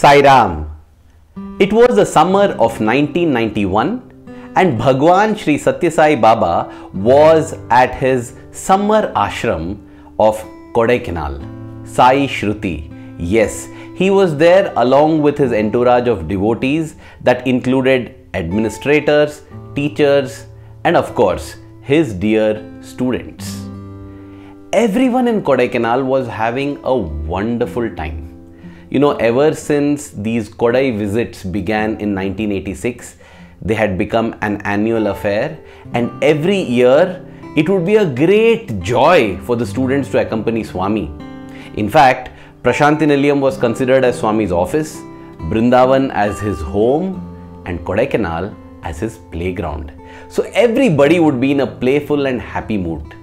Sairam. It was the summer of 1991 and Bhagawan Shri Sathya Sai Baba was at his summer ashram of Kodaikanal, Sai Shruti. Yes, he was there along with his entourage of devotees that included administrators, teachers, and of course, his dear students. Everyone in Kodaikanal was having a wonderful time. You know, ever since these Kodai visits began in 1986, they had become an annual affair, and every year it would be a great joy for the students to accompany Swami. In fact, Prashanti Nilayam was considered as Swami's office, Brindavan as his home, and Kodaikanal as his playground. So everybody would be in a playful and happy mood.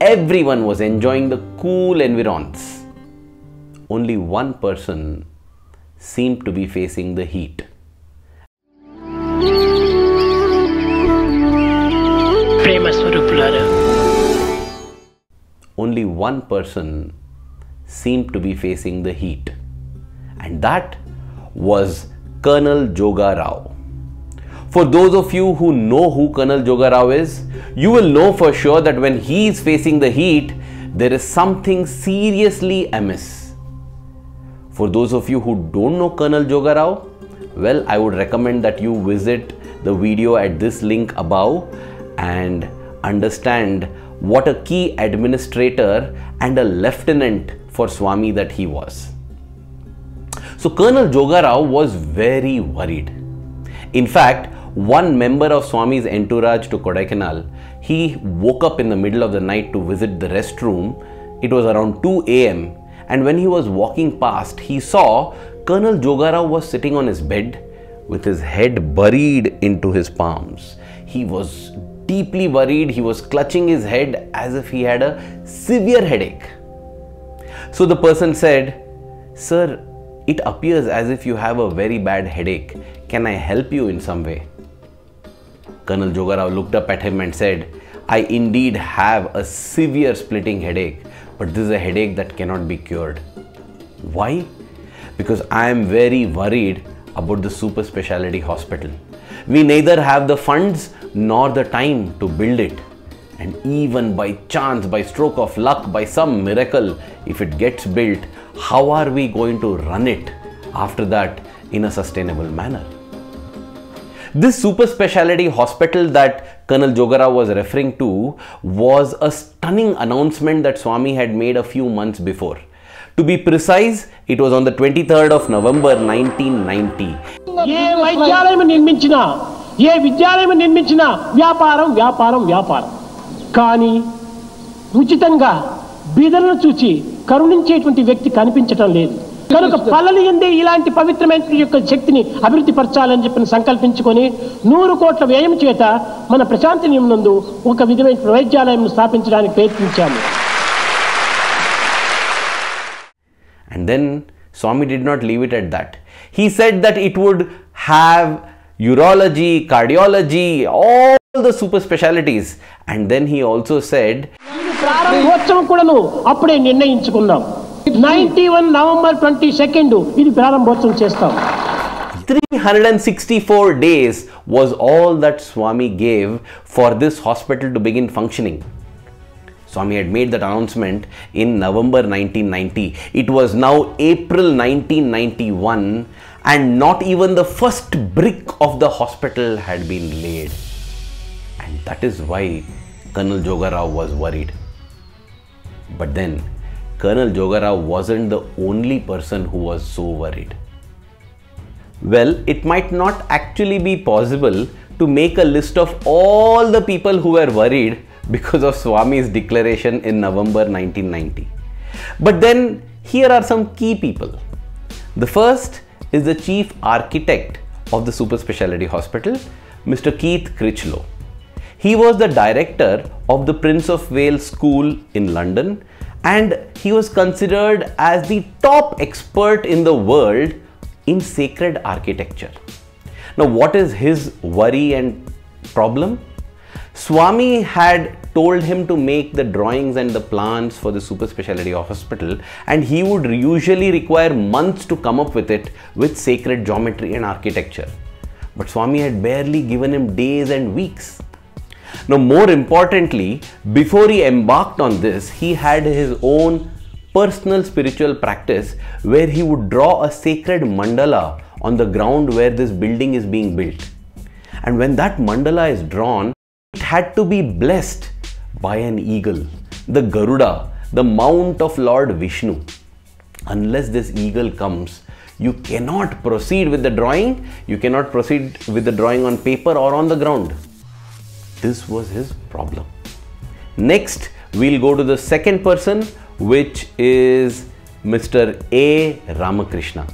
Everyone was enjoying the cool environs. Only one person seemed to be facing the heat. Only one person seemed to be facing the heat, and that was Colonel Joga Rao. For those of you who know who Colonel Joga Rao is, you will know for sure that when he is facing the heat, there is something seriously amiss. For those of you who don't know Colonel Joga Rao, well, I would recommend that you visit the video at this link above and understand what a key administrator and a lieutenant for Swami that he was. So Colonel Joga Rao was very worried. In fact, one member of Swami's entourage to Kodaikanal, he woke up in the middle of the night to visit the restroom. It was around 2 a.m. and when he was walking past, he saw Colonel Joga Rao was sitting on his bed with his head buried into his palms. He was deeply worried. He was clutching his head as if he had a severe headache. So the person said, "Sir, it appears as if you have a very bad headache. Can I help you in some way?" Colonel Joga Rao looked up at him and said, "I indeed have a severe splitting headache, but this is a headache that cannot be cured." Why? Because I am very worried about the super specialty hospital. We neither have the funds nor the time to build it. And even by chance, by stroke of luck, by some miracle, if it gets built, how are we going to run it after that in a sustainable manner? This super specialty hospital that Colonel Joga Rao was referring to was a stunning announcement that Swami had made a few months before. To be precise, it was on the 23rd of November 1990. కానీ ఉచితంగా బీదలను చూచి కరుణించేటువంటి వ్యక్తి కనిపించటం లేదు. కనుక పల్లెలు ఎందే ఇలాంటి పవిత్రమైన యొక్క శక్తిని అభివృద్ధి పరచాలని చెప్పి సంకల్పించుకొని 100 కోట్ల వ్యయం చేత మన ప్రశాంతి నిలయం నందు ఒక విధమైన వైద్యాలయం స్థాపించడానికి ప్రయత్నించాము. And then Swami did not leave it at that. He said that it would have urology, cardiology, all the super specialities. And then he also said, 91 November 22nd ఇది ప్రారంభోత్సవం చేస్తాం. 364 days was all that Swami gave for this hospital to begin functioning. Swami had made that announcement in November 1990. It was now April 1991 and not even the first brick of the hospital had been laid. And that is why Colonel Joga Rao was worried. But then Colonel Joga Rao wasn't the only person who was so worried. Well, it might not actually be possible to make a list of all the people who were worried because of Swami's declaration in November 1990. But then here are some key people. The first is the chief architect of the super specialty hospital, Mr. Keith Critchlow. He was the director of the Prince of Wales School in London, and he was considered as the top expert in the world in sacred architecture. Now, what is his worry and problem? Swami had told him to make the drawings and the plans for the super specialty hospital, and he would usually require months to come up with it with sacred geometry and architecture. But Swami had barely given him days and weeks. Now, more importantly, before he embarked on this, he had his own personal spiritual practice where he would draw a sacred mandala on the ground where this building is being built. And when that mandala is drawn, it had to be blessed by an eagle, the Garuda, the mount of Lord Vishnu. Unless this eagle comes, you cannot proceed with the drawing. You cannot proceed with the drawing on paper or on the ground. This was his problem. Next, we'll go to the second person, which is Mr. A. Ramakrishna.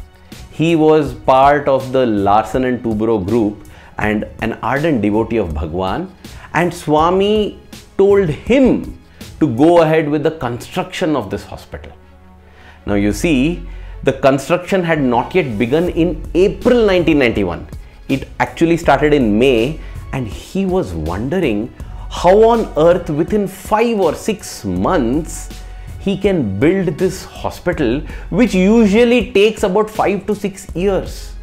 He was part of the Larsen and Toubro group and an ardent devotee of Bhagawan, and Swami told him to go ahead with the construction of this hospital. Now you see, the construction had not yet begun in April 1991. It actually started in May, and he was wondering how on earth within 5 or 6 months he can build this hospital, which usually takes about 5 to 6 years.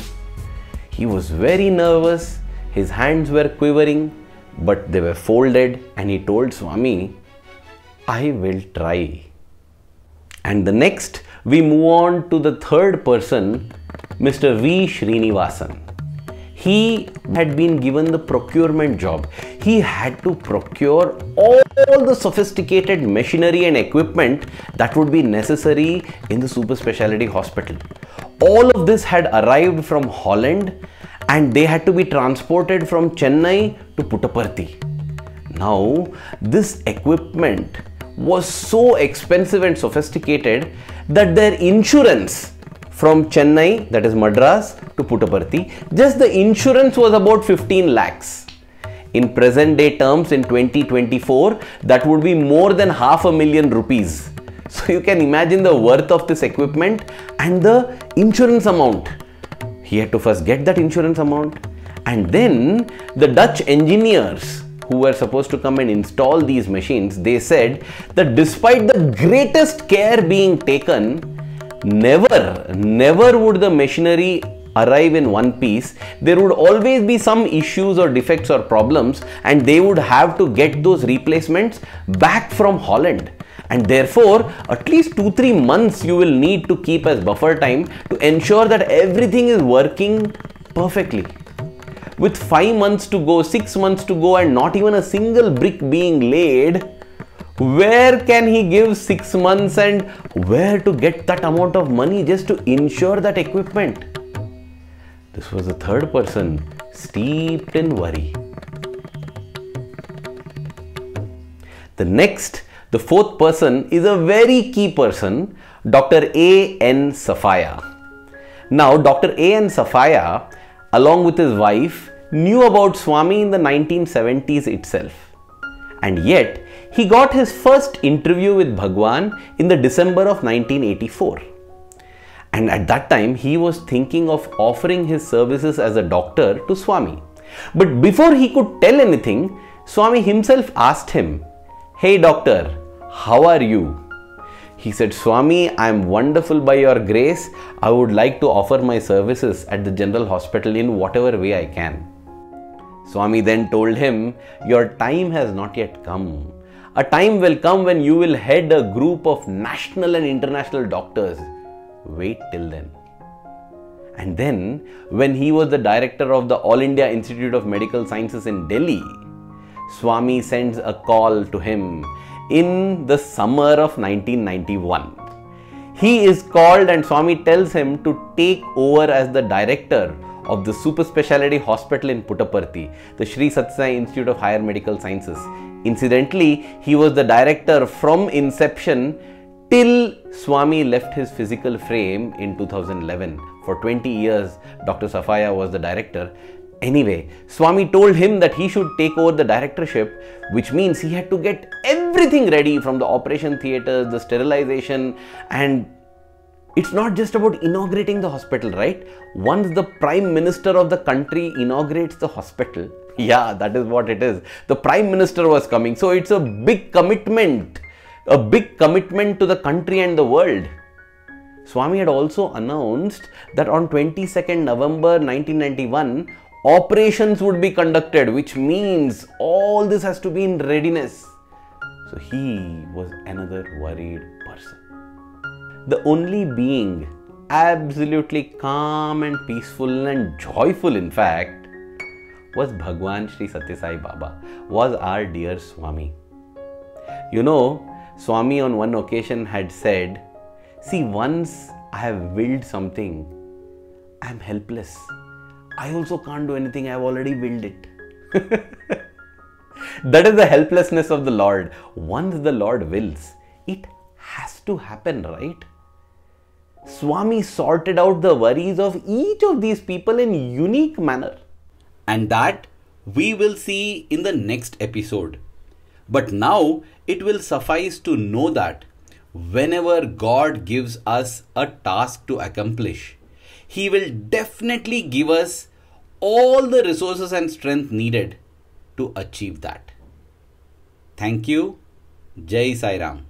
He was very nervous, his hands were quivering, but they were folded, and he told Swami, I will try. And the next, we move on to the third person, Mr. V. Srinivasan. He had been given the procurement job. He had to procure all the sophisticated machinery and equipment that would be necessary in the super specialty hospital. All of this had arrived from Holland, and they had to be transported from Chennai to Puttaparthi. Now, this equipment was so expensive and sophisticated that their insurance from Chennai, that is Madras, to Puttaparthi, just the insurance was about 15 lakhs. In present day terms, in 2024, that would be more than ₹500,000 rupees. So you can imagine the worth of this equipment and the insurance amount. He had to first get that insurance amount, and then the Dutch engineers who were supposed to come and install these machines, they said that despite the greatest care being taken, never would the machinery arrive in one piece. There would always be some issues or defects or problems, and they would have to get those replacements back from Holland. And therefore, at least 2-3 months you will need to keep as buffer time to ensure that everything is working perfectly. With 5 months to go, 6 months to go, and not even a single brick being laid, where can he give 6 months and where to get that amount of money just to insure that equipment? This was the third person steeped in worry. The fourth person is a very key person, Dr. A.N. Safaya. Now, Dr. A.N. Safaya, along with his wife, knew about Swami in the 1970s itself. And yet, he got his first interview with Bhagawan in the December of 1984. And at that time, he was thinking of offering his services as a doctor to Swami. But before he could tell anything, Swami himself asked him, "Hey doctor, how are you?" He said, "Swami, I am wonderful by your grace. I would like to offer my services at the general hospital in whatever way I can." Swami then told him, "Your time has not yet come. A time will come when you will head a group of national and international doctors. Wait till then." And then, when he was the director of the All India Institute of Medical Sciences in Delhi, Swami sends a call to him in the summer of 1991. He is called and Swami tells him to take over as the director of the super specialty hospital in Puttaparthi, the Sri Sathya Sai Institute of Higher Medical Sciences. Incidentally, he was the director from inception till Swami left his physical frame in 2011. For 20 years, Dr. Safaya was the director. Anyway, Swami told him that he should take over the directorship, which means he had to get everything ready from the operation theatres, the sterilization, and it's not just about inaugurating the hospital, right? Once the Prime Minister of the country inaugurates the hospital, Yeah, that is what it is. The Prime Minister was coming. So it's a big commitment to the country and the world. Swami had also announced that on 22nd November 1991, operations would be conducted, which means all this has to be in readiness. So he was another worried person. The only being absolutely calm and peaceful and joyful, in fact, was Bhagawan Sri Sathya Sai Baba, was our dear Swami. You know, Swami on one occasion had said, see, once I have willed something, I am helpless. I also can't do anything, I have already willed it. That is the helplessness of the Lord. Once the Lord wills, it has to happen, right? Swami sorted out the worries of each of these people in unique manner. And that we will see in the next episode. But now it will suffice to know that whenever God gives us a task to accomplish, He will definitely give us all the resources and strength needed to achieve that. Thank you. Jai Sai Ram.